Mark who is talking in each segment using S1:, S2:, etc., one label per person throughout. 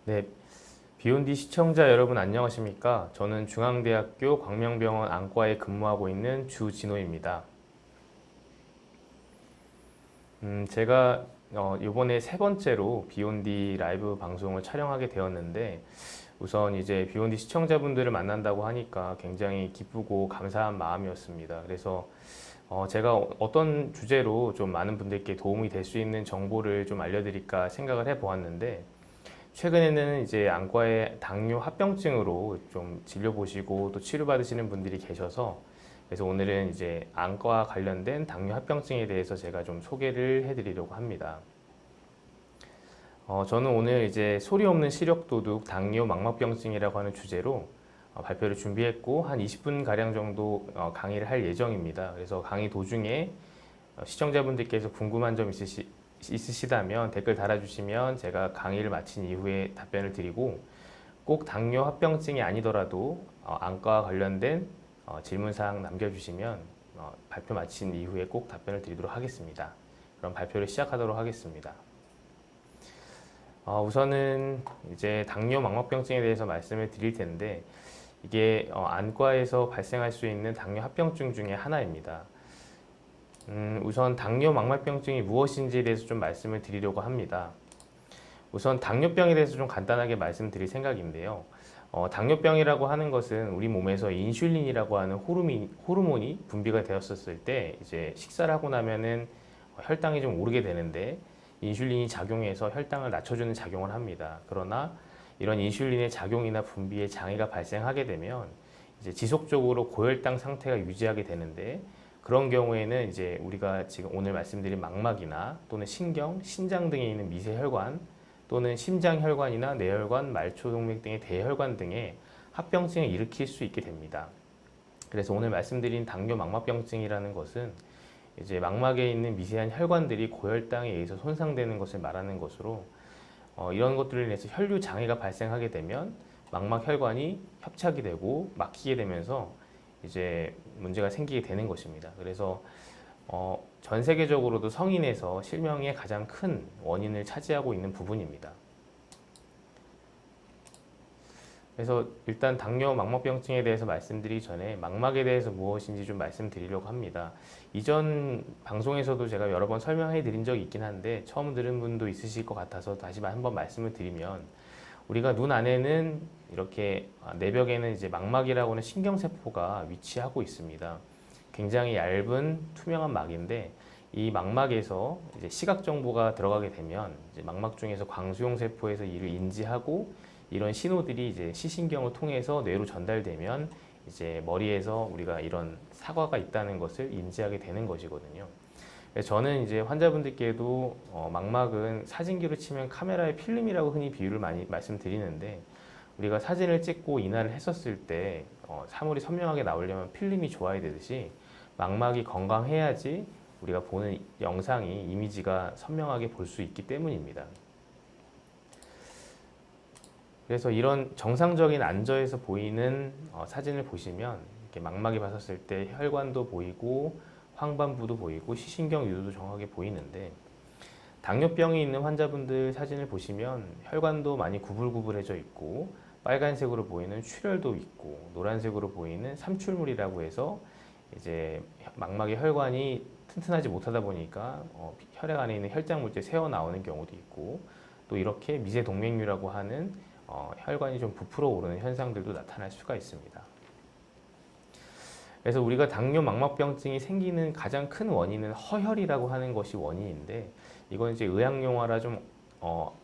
S1: 네, 비욘디 시청자 여러분 안녕하십니까? 저는 중앙대학교 광명병원 안과에 근무하고 있는 주진호입니다. 제가 이번에 세 번째로 비욘디 라이브 방송을 촬영하게 되었는데 우선 이제 비욘디 시청자분들을 만난다고 하니까 굉장히 기쁘고 감사한 마음이었습니다. 그래서 제가 어떤 주제로 좀 많은 분들께 도움이 될 수 있는 정보를 좀 알려드릴까 생각을 해보았는데 최근에는 이제 안과의 당뇨 합병증으로 좀 진료 보시고 또 치료받으시는 분들이 계셔서 그래서 오늘은 이제 안과 관련된 당뇨 합병증에 대해서 제가 좀 소개를 해드리려고 합니다. 저는 오늘 이제 소리 없는 시력도둑 당뇨 망막병증이라고 하는 주제로 발표를 준비했고 한 20분 가량 정도 강의를 할 예정입니다. 그래서 강의 도중에 시청자분들께서 궁금한 점 있으시다면 댓글 달아주시면 제가 강의를 마친 이후에 답변을 드리고 꼭 당뇨 합병증이 아니더라도 안과와 관련된 질문사항 남겨주시면 발표 마친 이후에 꼭 답변을 드리도록 하겠습니다. 그럼 발표를 시작하도록 하겠습니다. 우선은 이제 당뇨 망막병증에 대해서 말씀을 드릴 텐데 이게 안과에서 발생할 수 있는 당뇨 합병증 중에 하나입니다. 우선 당뇨 망막병증이 무엇인지에 대해서 좀 말씀을 드리려고 합니다. 우선 당뇨병에 대해서 좀 간단하게 말씀드릴 생각인데요. 당뇨병이라고 하는 것은 우리 몸에서 인슐린이라고 하는 호르몬이 분비가 되었었을 때 이제 식사를 하고 나면은 혈당이 좀 오르게 되는데 인슐린이 작용해서 혈당을 낮춰주는 작용을 합니다. 그러나 이런 인슐린의 작용이나 분비에 장애가 발생하게 되면 이제 지속적으로 고혈당 상태가 유지하게 되는데 그런 경우에는 이제 우리가 지금 오늘 말씀드린 망막이나 또는 신경, 신장 등에 있는 미세혈관 또는 심장혈관이나 뇌혈관, 말초동맥 등의 대혈관 등의 합병증을 일으킬 수 있게 됩니다. 그래서 오늘 말씀드린 당뇨 망막병증이라는 것은 이제 망막에 있는 미세한 혈관들이 고혈당에 의해서 손상되는 것을 말하는 것으로 이런 것들을 인해서 혈류 장애가 발생하게 되면 망막 혈관이 협착이 되고 막히게 되면서 이제 문제가 생기게 되는 것입니다. 그래서 전 세계적으로도 성인에서 실명의 가장 큰 원인을 차지하고 있는 부분입니다. 그래서 일단 당뇨 망막병증에 대해서 말씀드리기 전에 망막에 대해서 무엇인지 좀 말씀드리려고 합니다. 이전 방송에서도 제가 여러 번 설명해 드린 적이 있긴 한데 처음 들은 분도 있으실 것 같아서 다시 한번 말씀을 드리면 우리가 눈 안에는 이렇게 내벽에는 이제 망막이라고 하는 신경세포가 위치하고 있습니다. 굉장히 얇은 투명한 막인데 이 망막에서 이제 시각 정보가 들어가게 되면 이제 망막 중에서 광수용 세포에서 이를 인지하고 이런 신호들이 이제 시신경을 통해서 뇌로 전달되면 이제 머리에서 우리가 이런 사과가 있다는 것을 인지하게 되는 것이거든요. 그래서 저는 이제 환자분들께도 망막은 사진기로 치면 카메라의 필름이라고 흔히 비유를 많이 말씀드리는데 우리가 사진을 찍고 인화를 했었을 때 사물이 선명하게 나오려면 필름이 좋아야 되듯이 망막이 건강해야지 우리가 보는 영상이 이미지가 선명하게 볼 수 있기 때문입니다. 그래서 이런 정상적인 앉아서 보이는 사진을 보시면 이렇게 망막이 봤었을 때 혈관도 보이고 황반부도 보이고 시신경 유도도 정확하게 보이는데 당뇨병이 있는 환자분들 사진을 보시면 혈관도 많이 구불구불해져 있고 빨간색으로 보이는 출혈도 있고 노란색으로 보이는 삼출물이라고 해서 이제 망막의 혈관이 튼튼하지 못하다 보니까 혈액 안에 있는 혈장 물질이 새어 나오는 경우도 있고 또 이렇게 미세 동맥류라고 하는 혈관이 좀 부풀어 오르는 현상들도 나타날 수가 있습니다. 그래서 우리가 당뇨 망막병증이 생기는 가장 큰 원인은 허혈이라고 하는 것이 원인인데 이건 이제 의학 용어라 좀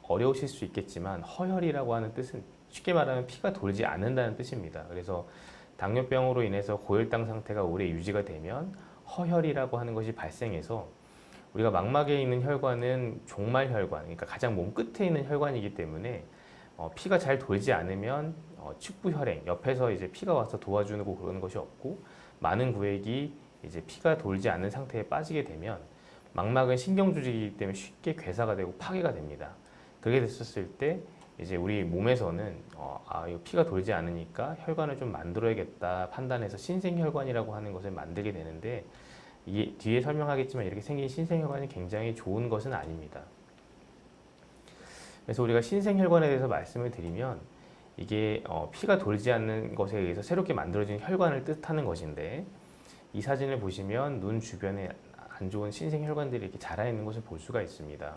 S1: 어려우실 수 있겠지만 허혈이라고 하는 뜻은 쉽게 말하면 피가 돌지 않는다는 뜻입니다. 그래서 당뇨병으로 인해서 고혈당 상태가 오래 유지가 되면 허혈이라고 하는 것이 발생해서 우리가 망막에 있는 혈관은 종말혈관, 그러니까 가장 몸 끝에 있는 혈관이기 때문에 피가 잘 돌지 않으면 축부혈행, 옆에서 이제 피가 와서 도와주는 거 그러는 것이 없고 많은 구획이 이제 피가 돌지 않는 상태에 빠지게 되면 망막은 신경 조직이기 때문에 쉽게 괴사가 되고 파괴가 됩니다. 그렇게 됐었을 때 이제 우리 몸에서는 이거 피가 돌지 않으니까 혈관을 좀 만들어야겠다 판단해서 신생혈관이라고 하는 것을 만들게 되는데 이게 뒤에 설명하겠지만 이렇게 생긴 신생혈관이 굉장히 좋은 것은 아닙니다. 그래서 우리가 신생혈관에 대해서 말씀을 드리면 이게 피가 돌지 않는 것에 의해서 새롭게 만들어진 혈관을 뜻하는 것인데, 이 사진을 보시면 눈 주변에 안 좋은 신생혈관들이 이렇게 자라 있는 것을 볼 수가 있습니다.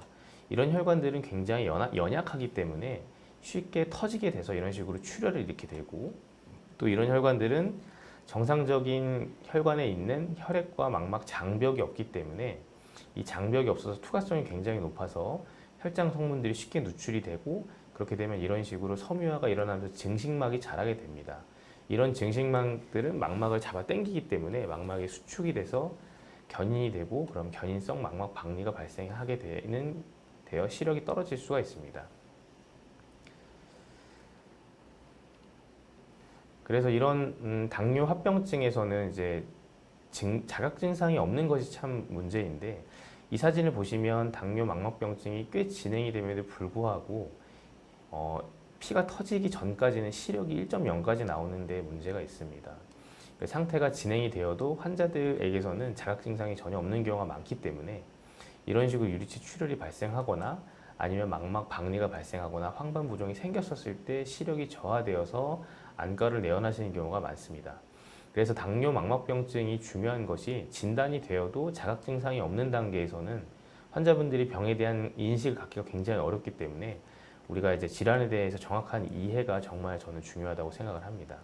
S1: 이런 혈관들은 굉장히 연약하기 때문에 쉽게 터지게 돼서 이런 식으로 출혈을 일으키게 되고, 또 이런 혈관들은 정상적인 혈관에 있는 혈액과 망막 장벽이 없기 때문에 이 장벽이 없어서 투과성이 굉장히 높아서 혈장 성분들이 쉽게 누출이 되고, 그렇게 되면 이런 식으로 섬유화가 일어나면서 증식막이 자라게 됩니다. 이런 증식막들은 망막을 잡아 당기기 때문에 망막이 수축이 돼서 견인이 되고, 그럼 견인성 망막 박리가 발생하게 되어 시력이 떨어질 수가 있습니다. 그래서 이런 당뇨 합병증에서는 이제 자각 증상이 없는 것이 참 문제인데, 이 사진을 보시면 당뇨 망막병증이 꽤 진행이 됨에도 불구하고 피가 터지기 전까지는 시력이 1.0까지 나오는데 문제가 있습니다. 그 상태가 진행이 되어도 환자들에게서는 자각 증상이 전혀 없는 경우가 많기 때문에 이런 식으로 유리체 출혈이 발생하거나 아니면 망막 박리가 발생하거나 황반 부종이 생겼었을 때 시력이 저하되어서 안과를 내원하시는 경우가 많습니다. 그래서 당뇨 망막병증이 중요한 것이, 진단이 되어도 자각 증상이 없는 단계에서는 환자분들이 병에 대한 인식을 갖기가 굉장히 어렵기 때문에 우리가 이제 질환에 대해서 정확한 이해가 정말 저는 중요하다고 생각을 합니다.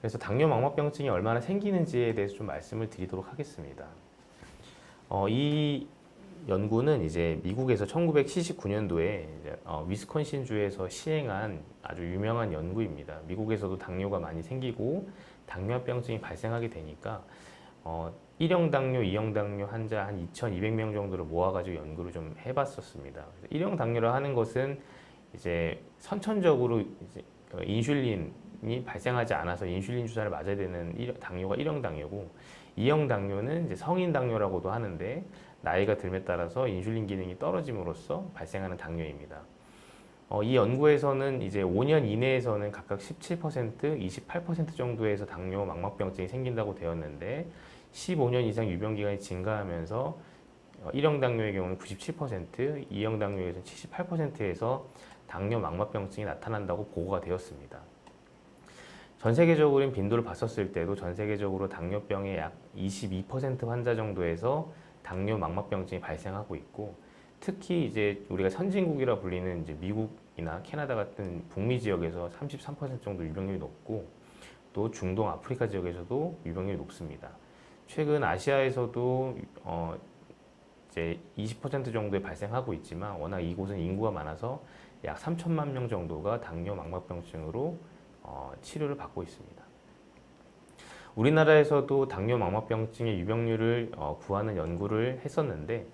S1: 그래서 당뇨 망막병증이 얼마나 생기는지에 대해서 좀 말씀을 드리도록 하겠습니다. 이 연구는 이제 미국에서 1979년도에 위스콘신 주에서 시행한 아주 유명한 연구입니다. 미국에서도 당뇨가 많이 생기고 당뇨합병증이 발생하게 되니까 1형 당뇨, 2형 당뇨 환자 한 2,200명 정도를 모아가지고 연구를 좀 해봤었습니다. 1형 당뇨를 하는 것은 이제 선천적으로 이제 인슐린이 발생하지 않아서 인슐린 주사를 맞아야 되는 당뇨가 1형 당뇨고, 2형 당뇨는 이제 성인 당뇨라고도 하는데 나이가 들에 따라서 인슐린 기능이 떨어짐으로써 발생하는 당뇨입니다. 이 연구에서는 이제 5년 이내에서는 각각 17%, 28% 정도에서 당뇨 망막병증이 생긴다고 되었는데, 15년 이상 유병 기간이 증가하면서 1형 당뇨의 경우는 97%, 2형 당뇨에서는 78%에서 당뇨 망막병증이 나타난다고 보고가 되었습니다. 전 세계적으로는 빈도를 봤었을 때도 전 세계적으로 당뇨병의 약 22% 환자 정도에서 당뇨 망막병증이 발생하고 있고, 특히 이제 우리가 선진국이라 불리는 이제 미국이나 캐나다 같은 북미 지역에서 33% 정도 유병률이 높고, 또 중동 아프리카 지역에서도 유병률이 높습니다. 최근 아시아에서도 이제 20% 정도에 발생하고 있지만, 워낙 이곳은 인구가 많아서 약 3천만 명 정도가 당뇨 망막병증으로 치료를 받고 있습니다. 우리나라에서도 당뇨 망막병증의 유병률을 구하는 연구를 했었는데,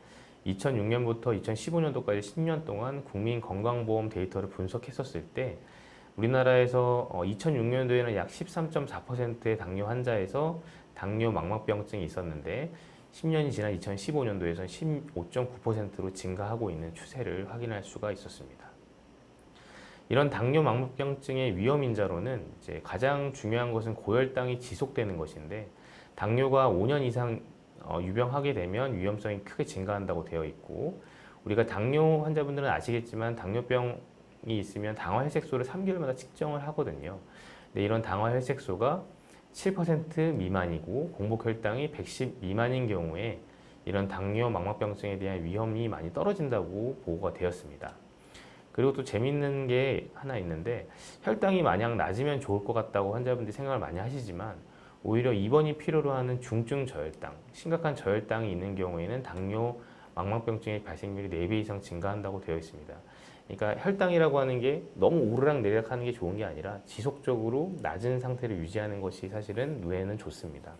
S1: 2006년부터 2015년도까지 10년 동안 국민건강보험 데이터를 분석했었을 때 우리나라에서 2006년도에는 약 13.4%의 당뇨 환자에서 당뇨 망막병증이 있었는데, 10년이 지난 2015년도에서는 15.9%로 증가하고 있는 추세를 확인할 수가 있었습니다. 이런 당뇨 망막병증의 위험 인자로는 이제 가장 중요한 것은 고혈당이 지속되는 것인데, 당뇨가 5년 이상 유병하게 되면 위험성이 크게 증가한다고 되어 있고, 우리가 당뇨 환자분들은 아시겠지만 당뇨병이 있으면 당화혈색소를 3개월마다 측정을 하거든요. 근데 이런 당화혈색소가 7% 미만이고 공복혈당이 110 미만인 경우에 이런 당뇨 망막병증에 대한 위험이 많이 떨어진다고 보고가 되었습니다. 그리고 또 재밌는 게 하나 있는데, 혈당이 마냥 낮으면 좋을 것 같다고 환자분들이 생각을 많이 하시지만 오히려 입원이 필요로 하는 중증 저혈당, 심각한 저혈당이 있는 경우에는 당뇨 망막병증의 발생률이 4배 이상 증가한다고 되어 있습니다. 그러니까 혈당이라고 하는 게 너무 오르락 내리락 하는 게 좋은 게 아니라 지속적으로 낮은 상태를 유지하는 것이 사실은 뇌에는 좋습니다.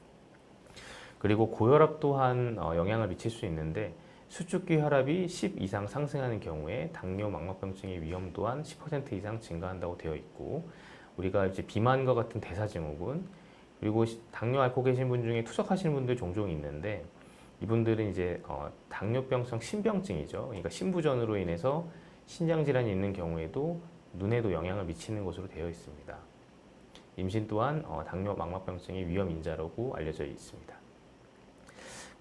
S1: 그리고 고혈압 또한 영향을 미칠 수 있는데, 수축기 혈압이 10 이상 상승하는 경우에 당뇨 망막병증의 위험 또한 10% 이상 증가한다고 되어 있고, 우리가 이제 비만과 같은 대사증후군, 그리고 당뇨 앓고 계신 분 중에 투석하시는 분들 종종 있는데, 이분들은 이제 당뇨병성 신병증이죠. 그러니까 신부전으로 인해서 신장 질환이 있는 경우에도 눈에도 영향을 미치는 것으로 되어 있습니다. 임신 또한 당뇨 망막병증의 위험 인자라고 알려져 있습니다.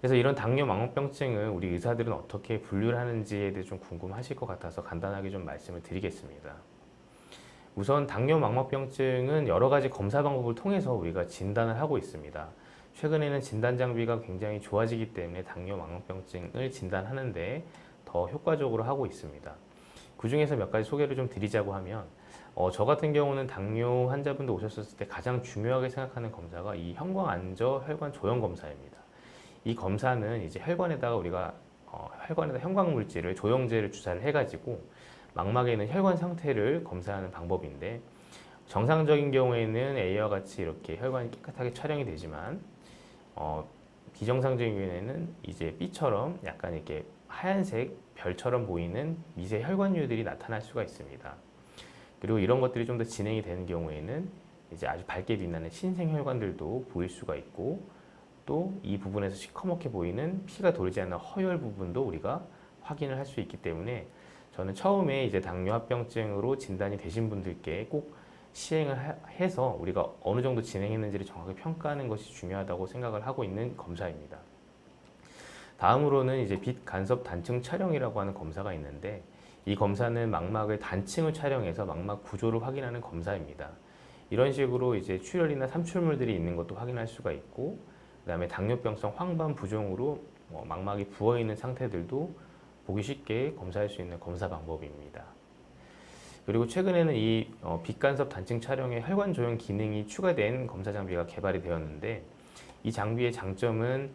S1: 그래서 이런 당뇨 망막병증을 우리 의사들은 어떻게 분류를 하는지에 대해 좀 궁금하실 것 같아서 간단하게 좀 말씀을 드리겠습니다. 우선 당뇨 망막병증은 여러 가지 검사 방법을 통해서 우리가 진단을 하고 있습니다. 최근에는 진단 장비가 굉장히 좋아지기 때문에 당뇨 망막병증을 진단하는데 더 효과적으로 하고 있습니다. 그 중에서 몇 가지 소개를 좀 드리자고 하면 저 같은 경우는 당뇨 환자분들 오셨을 때 가장 중요하게 생각하는 검사가 이 형광안저 혈관 조형 검사입니다. 이 검사는 이제 혈관에다가 우리가 혈관에다 형광 물질을 조영제를 주사를 해가지고 망막에 있는 혈관 상태를 검사하는 방법인데 정상적인 경우에는 A와 같이 이렇게 혈관이 깨끗하게 촬영이 되지만 비정상적인 경우에는 이제 B처럼 약간 이렇게 하얀색 별처럼 보이는 미세 혈관류들이 나타날 수가 있습니다. 그리고 이런 것들이 좀 더 진행이 되는 경우에는 이제 아주 밝게 빛나는 신생 혈관들도 보일 수가 있고 또 이 부분에서 시커멓게 보이는 피가 돌지 않는 허혈 부분도 우리가 확인을 할 수 있기 때문에 저는 처음에 이제 당뇨합병증으로 진단이 되신 분들께 꼭 시행을 해서 우리가 어느 정도 진행했는지를 정확하게 평가하는 것이 중요하다고 생각을 하고 있는 검사입니다. 다음으로는 이제 빛 간섭 단층 촬영이라고 하는 검사가 있는데 이 검사는 망막의 단층을 촬영해서 망막 구조를 확인하는 검사입니다. 이런 식으로 이제 출혈이나 삼출물들이 있는 것도 확인할 수가 있고 그다음에 당뇨병성 황반 부종으로 망막이 부어 있는 상태들도 보기 쉽게 검사할 수 있는 검사 방법입니다. 그리고 최근에는 이 빛간섭 단층 촬영에 혈관 조형 기능이 추가된 검사 장비가 개발이 되었는데 이 장비의 장점은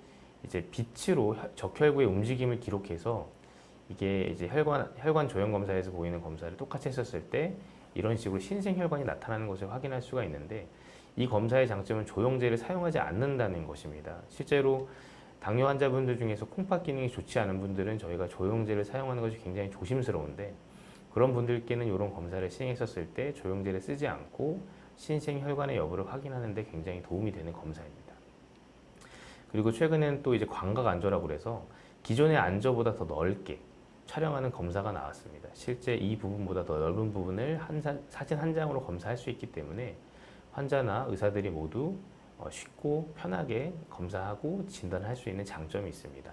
S1: 이제 빛으로 적혈구의 움직임을 기록해서 이게 이제 혈관 조형 검사에서 보이는 검사를 똑같이 했었을 때 이런 식으로 신생 혈관이 나타나는 것을 확인할 수가 있는데 이 검사의 장점은 조영제를 사용하지 않는다는 것입니다. 실제로 당뇨 환자분들 중에서 콩팥 기능이 좋지 않은 분들은 저희가 조영제를 사용하는 것이 굉장히 조심스러운데 그런 분들께는 이런 검사를 시행했었을 때 조영제를 쓰지 않고 신생 혈관의 여부를 확인하는 데 굉장히 도움이 되는 검사입니다. 그리고 최근에는 또 이제 광각 안저라고 그래서 기존의 안저보다 더 넓게 촬영하는 검사가 나왔습니다. 실제 이 부분보다 더 넓은 부분을 사진 한 장으로 검사할 수 있기 때문에 환자나 의사들이 모두 쉽고 편하게 검사하고 진단할 수 있는 장점이 있습니다.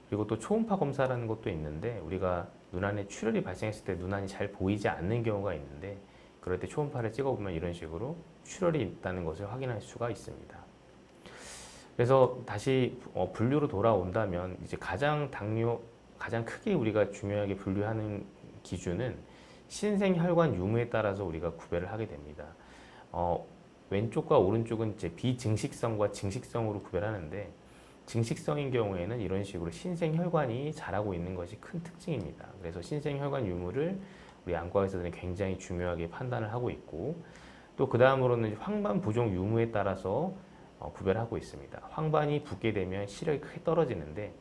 S1: 그리고 또 초음파 검사라는 것도 있는데 우리가 눈안에 출혈이 발생했을 때 눈안이 잘 보이지 않는 경우가 있는데 그럴 때 초음파를 찍어보면 이런 식으로 출혈이 있다는 것을 확인할 수가 있습니다. 그래서 다시 분류로 돌아온다면 이제 가장 크게 우리가 중요하게 분류하는 기준은 신생 혈관 유무에 따라서 우리가 구별을 하게 됩니다. 왼쪽과 오른쪽은 이제 비증식성과 증식성으로 구별하는데 증식성인 경우에는 이런 식으로 신생 혈관이 자라고 있는 것이 큰 특징입니다. 그래서 신생 혈관 유무를 우리 안과 의사들은 굉장히 중요하게 판단을 하고 있고 또 그 다음으로는 황반 부종 유무에 따라서 구별하고 있습니다. 황반이 붓게 되면 시력이 크게 떨어지는데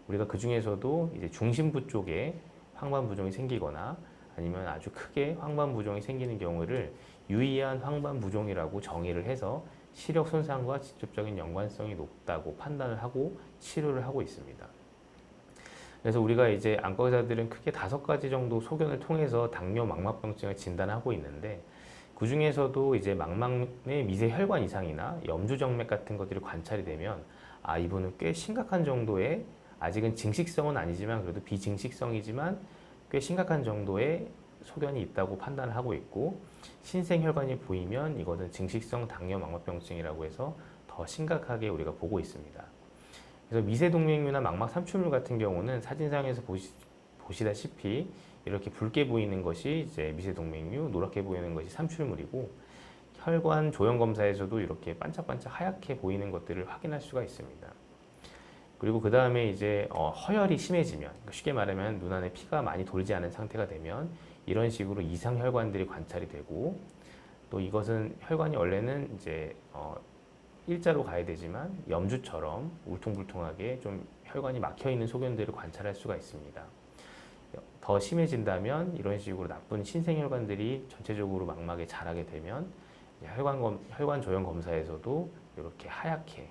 S1: 우리가 그 중에서도 이제 중심부 쪽에 황반 부종이 생기거나 아니면 아주 크게 황반 부종이 생기는 경우를 유의한 황반 부종이라고 정의를 해서 시력 손상과 직접적인 연관성이 높다고 판단을 하고 치료를 하고 있습니다. 그래서 우리가 이제 안과 의사들은 크게 5가지 정도 소견을 통해서 당뇨 망막병증을 진단하고 있는데 그 중에서도 이제 망막내 미세 혈관 이상이나 염주정맥 같은 것들이 관찰이 되면 이분은 꽤 심각한 정도의 아직은 증식성은 아니지만 그래도 비증식성이지만 꽤 심각한 정도의 소견이 있다고 판단을 하고 있고 신생 혈관이 보이면 이것은 증식성 당뇨 망막병증이라고 해서 더 심각하게 우리가 보고 있습니다. 그래서 미세동맥류나 망막 삼출물 같은 경우는 사진상에서 보시다시피 이렇게 붉게 보이는 것이 이제 미세동맥류, 노랗게 보이는 것이 삼출물이고 혈관 조형 검사에서도 이렇게 반짝반짝 하얗게 보이는 것들을 확인할 수가 있습니다. 그리고 그 다음에 이제 허혈이 심해지면 쉽게 말하면 눈 안에 피가 많이 돌지 않은 상태가 되면 이런 식으로 이상 혈관들이 관찰이 되고 또 이것은 혈관이 원래는 이제 일자로 가야 되지만 염주처럼 울퉁불퉁하게 좀 혈관이 막혀 있는 소견들을 관찰할 수가 있습니다. 더 심해진다면 이런 식으로 나쁜 신생혈관들이 전체적으로 망막에 자라게 되면 혈관 조형 검사에서도 이렇게 하얗게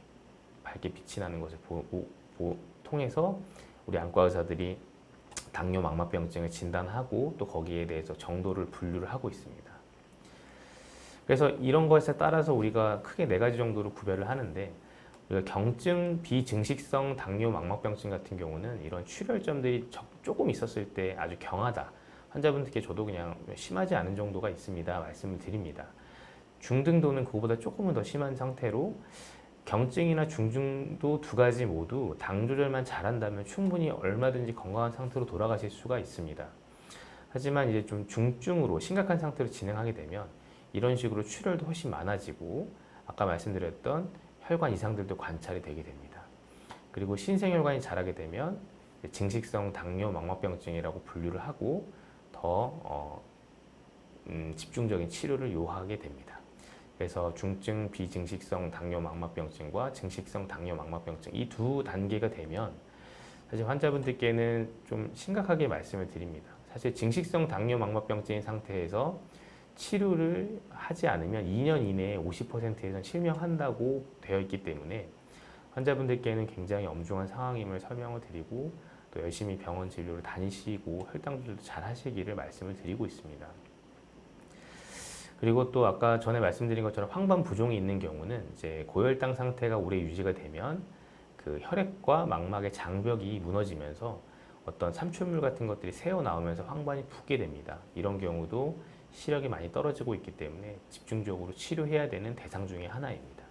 S1: 밝게 빛이 나는 것을 통해서 우리 안과 의사들이 당뇨 망막병증을 진단하고 또 거기에 대해서 정도를 분류를 하고 있습니다. 그래서 이런 것에 따라서 우리가 크게 4가지 정도로 구별을 하는데 우리가 경증 비증식성 당뇨 망막병증 같은 경우는 이런 출혈점들이 조금 있었을 때 아주 경하다. 환자분들께 저도 그냥 심하지 않은 정도가 있습니다. 말씀을 드립니다. 중등도는 그거보다 조금은 더 심한 상태로 경증이나 중증도 두 가지 모두 당 조절만 잘한다면 충분히 얼마든지 건강한 상태로 돌아가실 수가 있습니다. 하지만 이제 좀 중증으로 심각한 상태로 진행하게 되면 이런 식으로 출혈도 훨씬 많아지고 아까 말씀드렸던 혈관 이상들도 관찰이 되게 됩니다. 그리고 신생혈관이 자라게 되면 증식성 당뇨 망막병증이라고 분류를 하고 더 집중적인 치료를 요하게 됩니다. 그래서 중증 비증식성 당뇨 망막병증과 증식성 당뇨 망막병증 이 두 단계가 되면 사실 환자분들께는 좀 심각하게 말씀을 드립니다. 사실 증식성 당뇨 망막병증인 상태에서 치료를 하지 않으면 2년 이내에 50%에선 실명한다고 되어 있기 때문에 환자분들께는 굉장히 엄중한 상황임을 설명을 드리고 또 열심히 병원 진료를 다니시고 혈당 조절도 잘 하시기를 말씀을 드리고 있습니다. 그리고 또 아까 전에 말씀드린 것처럼 황반 부종이 있는 경우는 이제 고혈당 상태가 오래 유지가 되면 그 혈액과 망막의 장벽이 무너지면서 어떤 삼출물 같은 것들이 새어 나오면서 황반이 붓게 됩니다. 이런 경우도 시력이 많이 떨어지고 있기 때문에 집중적으로 치료해야 되는 대상 중에 하나입니다.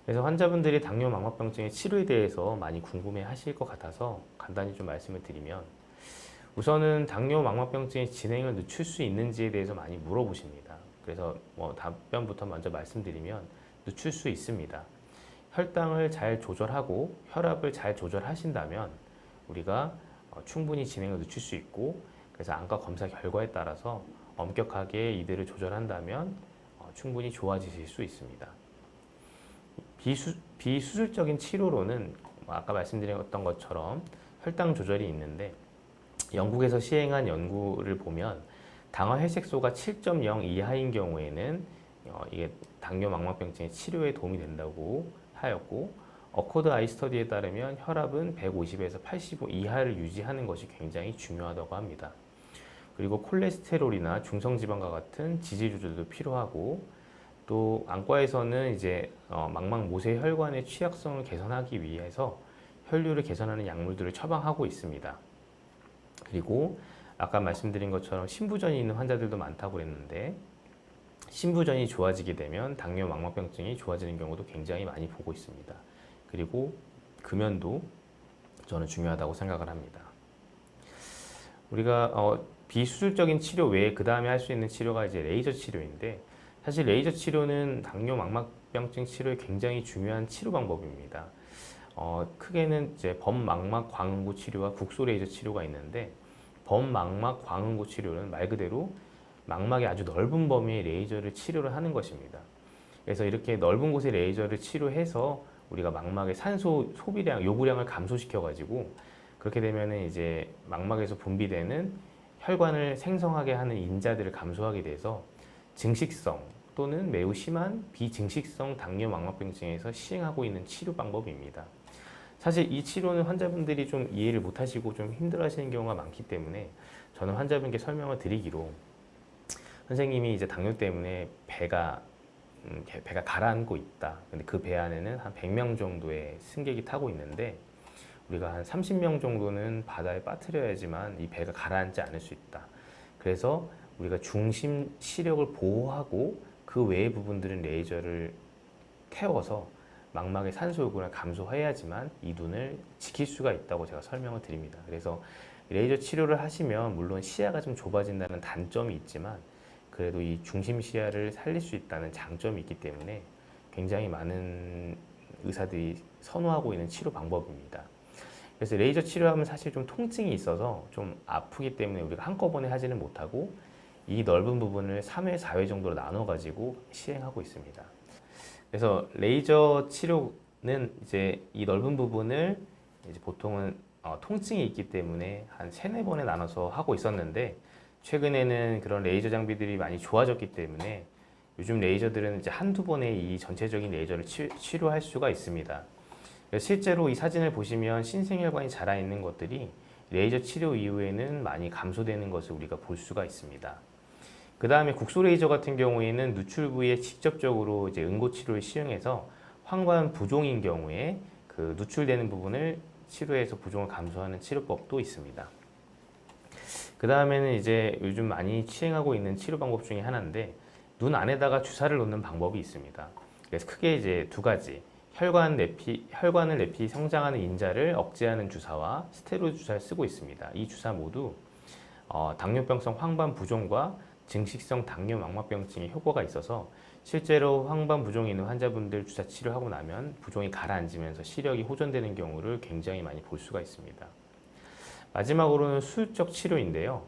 S1: 그래서 환자분들이 당뇨 망막병증의 치료에 대해서 많이 궁금해 하실 것 같아서 간단히 좀 말씀을 드리면 우선은 당뇨 망막병증의 진행을 늦출 수 있는지에 대해서 많이 물어보십니다. 그래서 답변부터 먼저 말씀드리면 늦출 수 있습니다. 혈당을 잘 조절하고 혈압을 잘 조절하신다면 우리가 충분히 진행을 늦출 수 있고 그래서 안과 검사 결과에 따라서 엄격하게 이들을 조절한다면 충분히 좋아지실 수 있습니다. 비수술적인 치료로는 아까 말씀드렸던 것처럼 혈당 조절이 있는데 영국에서 시행한 연구를 보면 당화 혈색소가 7.0 이하인 경우에는 이게 당뇨 망막병증의 치료에 도움이 된다고 하였고 어코드 아이 스터디에 따르면 혈압은 150에서 85 이하를 유지하는 것이 굉장히 중요하다고 합니다. 그리고 콜레스테롤이나 중성지방과 같은 지질 조절도 필요하고 또 안과에서는 이제 망막 모세 혈관의 취약성을 개선하기 위해서 혈류를 개선하는 약물들을 처방하고 있습니다. 그리고 아까 말씀드린 것처럼 신부전이 있는 환자들도 많다고 그랬는데 신부전이 좋아지게 되면 당뇨 망막병증이 좋아지는 경우도 굉장히 많이 보고 있습니다. 그리고 금연도 저는 중요하다고 생각을 합니다. 우리가 비수술적인 치료 외에 그 다음에 할 수 있는 치료가 이제 레이저 치료인데 사실 레이저 치료는 당뇨 망막병증 치료에 굉장히 중요한 치료 방법입니다. 크게는 이제 범망막 광흥구 치료와 국소 레이저 치료가 있는데 범망막 광흥구 치료는 말 그대로 망막의 아주 넓은 범위의 레이저를 치료를 하는 것입니다. 그래서 이렇게 넓은 곳의 레이저를 치료해서 우리가 망막의 산소 소비량, 요구량을 감소시켜 가지고 그렇게 되면은 이제 망막에서 분비되는 혈관을 생성하게 하는 인자들을 감소하게 돼서 증식성 또는 매우 심한 비증식성 당뇨 망막병증에서 시행하고 있는 치료 방법입니다. 사실 이 치료는 환자분들이 좀 이해를 못 하시고 좀 힘들어 하시는 경우가 많기 때문에 저는 환자분께 설명을 드리기로 선생님이 이제 당뇨 때문에 배가 가라앉고 있다. 근데 그 배 안에는 한 100명 정도의 승객이 타고 있는데 우리가 한 30명 정도는 바다에 빠뜨려야지만 이 배가 가라앉지 않을 수 있다. 그래서 우리가 중심 시력을 보호하고 그 외의 부분들은 레이저를 태워서 망막의 산소 요구를 감소해야지만 이 눈을 지킬 수가 있다고 제가 설명을 드립니다. 그래서 레이저 치료를 하시면 물론 시야가 좀 좁아진다는 단점이 있지만 그래도 이 중심 시야를 살릴 수 있다는 장점이 있기 때문에 굉장히 많은 의사들이 선호하고 있는 치료 방법입니다. 그래서 레이저 치료하면 사실 좀 통증이 있어서 좀 아프기 때문에 우리가 한꺼번에 하지는 못하고 이 넓은 부분을 3회, 4회 정도로 나눠가지고 시행하고 있습니다. 그래서 레이저 치료는 이제 이 넓은 부분을 이제 보통은 통증이 있기 때문에 한 3-4번에 나눠서 하고 있었는데 최근에는 그런 레이저 장비들이 많이 좋아졌기 때문에 요즘 레이저들은 이제 한두 번에 이 전체적인 레이저를 치료할 수가 있습니다. 실제로 이 사진을 보시면 신생혈관이 자라 있는 것들이 레이저 치료 이후에는 많이 감소되는 것을 우리가 볼 수가 있습니다. 그 다음에 국소 레이저 같은 경우에는 누출 부위에 직접적으로 이제 응고 치료를 시행해서 황반 부종인 경우에 그 누출되는 부분을 치료해서 부종을 감소하는 치료법도 있습니다. 그 다음에는 이제 요즘 많이 시행하고 있는 치료 방법 중에 하나인데 눈 안에다가 주사를 놓는 방법이 있습니다. 그래서 크게 이제 두 가지. 혈관을 내피 성장하는 인자를 억제하는 주사와 스테로이드 주사를 쓰고 있습니다. 이 주사 모두 당뇨병성 황반 부종과 증식성 당뇨 망막병증에 효과가 있어서 실제로 황반 부종이 있는 환자분들 주사 치료하고 나면 부종이 가라앉으면서 시력이 호전되는 경우를 굉장히 많이 볼 수가 있습니다. 마지막으로는 수술적 치료인데요.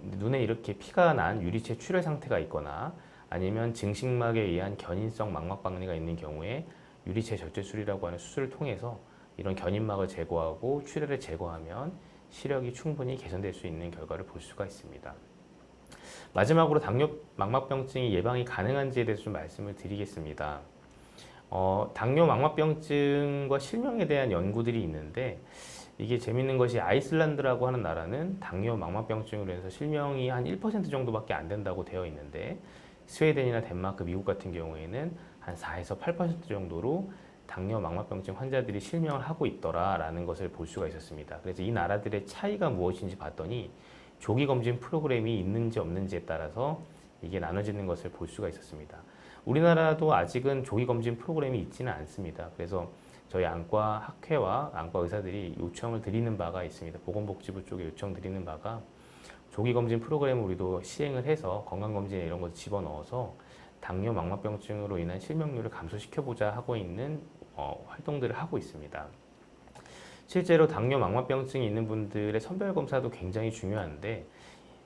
S1: 눈에 이렇게 피가 난 유리체 출혈 상태가 있거나 아니면 증식막에 의한 견인성 망막박리가 있는 경우에 유리체 절제술이라고 하는 수술을 통해서 이런 견인막을 제거하고 출혈을 제거하면 시력이 충분히 개선될 수 있는 결과를 볼 수가 있습니다. 마지막으로 당뇨 망막병증이 예방이 가능한지에 대해서 좀 말씀을 드리겠습니다. 당뇨 망막병증과 실명에 대한 연구들이 있는데 이게 재밌는 것이 아이슬란드라고 하는 나라는 당뇨 망막병증으로 해서 실명이 한 1% 정도밖에 안 된다고 되어 있는데 스웨덴이나 덴마크, 미국 같은 경우에는 한 4에서 8% 정도로 당뇨 망막병증 환자들이 실명을 하고 있더라라는 것을 볼 수가 있었습니다. 그래서 이 나라들의 차이가 무엇인지 봤더니 조기 검진 프로그램이 있는지 없는지에 따라서 이게 나눠지는 것을 볼 수가 있었습니다. 우리나라도 아직은 조기 검진 프로그램이 있지는 않습니다. 그래서 저희 안과 학회와 안과 의사들이 요청을 드리는 바가 있습니다. 보건복지부 쪽에 요청 드리는 바가 조기 검진 프로그램을 우리도 시행을 해서 건강검진에 이런 것을 집어넣어서 당뇨 망막병증으로 인한 실명률을 감소시켜보자 하고 있는 활동들을 하고 있습니다. 실제로 당뇨 망막병증이 있는 분들의 선별검사도 굉장히 중요한데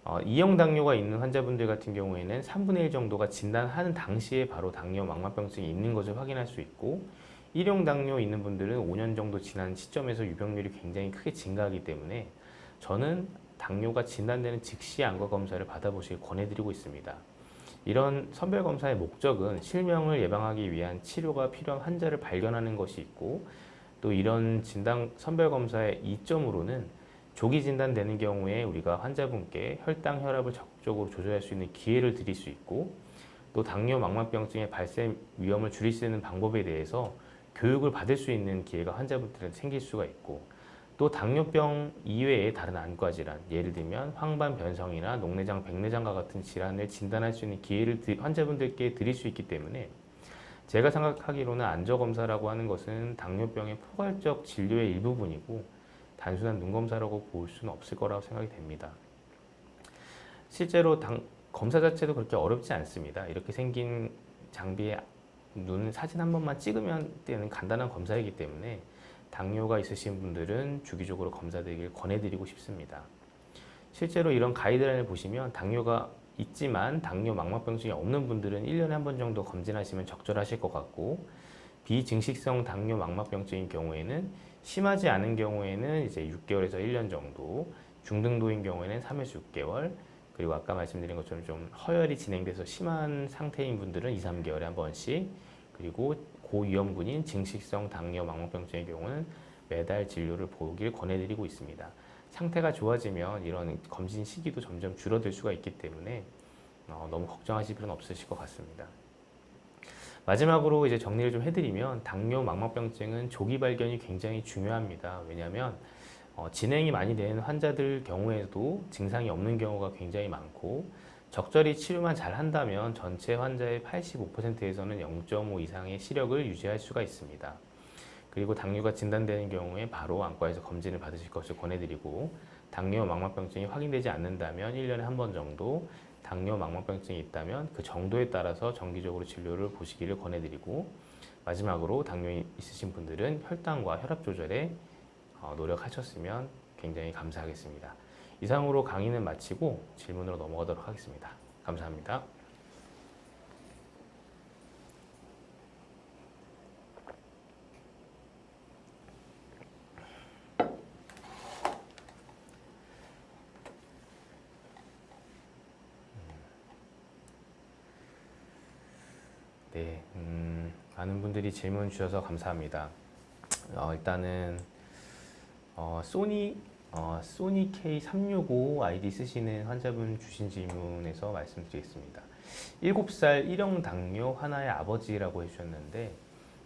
S1: 2형 당뇨가 있는 환자분들 같은 경우에는 3분의 1 정도가 진단하는 당시에 바로 당뇨 망막병증이 있는 것을 확인할 수 있고 1형 당뇨 있는 분들은 5년 정도 지난 시점에서 유병률이 굉장히 크게 증가하기 때문에 저는 당뇨가 진단되는 즉시 안과 검사를 받아보시길 권해드리고 있습니다. 이런 선별검사의 목적은 실명을 예방하기 위한 치료가 필요한 환자를 발견하는 것이 있고 또 이런 진단 선별검사의 이점으로는 조기 진단되는 경우에 우리가 환자분께 혈당, 혈압을 적극적으로 조절할 수 있는 기회를 드릴 수 있고 또 당뇨 망막병증의 발생 위험을 줄일 수 있는 방법에 대해서 교육을 받을 수 있는 기회가 환자분들한테 생길 수가 있고 또 당뇨병 이외의 다른 안과 질환, 예를 들면 황반변성이나 녹내장, 백내장과 같은 질환을 진단할 수 있는 기회를 환자분들께 드릴 수 있기 때문에 제가 생각하기로는 안저검사라고 하는 것은 당뇨병의 포괄적 진료의 일부분이고 단순한 눈검사라고 볼 수는 없을 거라고 생각이 됩니다. 실제로 검사 자체도 그렇게 어렵지 않습니다. 이렇게 생긴 장비에 눈 사진 한 번만 찍으면 되는 간단한 검사이기 때문에 당뇨가 있으신 분들은 주기적으로 검사드리길 권해드리고 싶습니다. 실제로 이런 가이드라인을 보시면 당뇨가 있지만 당뇨 망막병증이 없는 분들은 1년에 한 번 정도 검진하시면 적절하실 것 같고 비증식성 당뇨 망막병증인 경우에는 심하지 않은 경우에는 이제 6개월에서 1년 정도, 중등도인 경우에는 3에서 6개월, 그리고 아까 말씀드린 것처럼 좀 허혈이 진행돼서 심한 상태인 분들은 2, 3개월에 한 번씩, 그리고 고위험군인 증식성 당뇨 망막병증의 경우는 매달 진료를 보길 권해드리고 있습니다. 상태가 좋아지면 이런 검진 시기도 점점 줄어들 수가 있기 때문에 너무 걱정하실 필요는 없으실 것 같습니다. 마지막으로 이제 정리를 좀 해드리면 당뇨 망막병증은 조기 발견이 굉장히 중요합니다. 왜냐하면 진행이 많이 되는 환자들 경우에도 증상이 없는 경우가 굉장히 많고 적절히 치료만 잘 한다면 전체 환자의 85%에서는 0.5 이상의 시력을 유지할 수가 있습니다. 그리고 당뇨가 진단되는 경우에 바로 안과에서 검진을 받으실 것을 권해드리고 당뇨 망막병증이 확인되지 않는다면 1년에 한 번 정도 당뇨 망막병증이 있다면 그 정도에 따라서 정기적으로 진료를 보시기를 권해드리고 마지막으로 당뇨 있으신 분들은 혈당과 혈압 조절에 노력하셨으면 굉장히 감사하겠습니다. 이상으로 강의는 마치고 질문으로 넘어가도록 하겠습니다. 감사합니다. 네, 많은 분들이 질문 주셔서 감사합니다. 일단은 소니 K365 아이디 쓰시는 환자분 주신 질문에서 말씀드리겠습니다. 7살 1형 당뇨 하나의 아버지라고 해주셨는데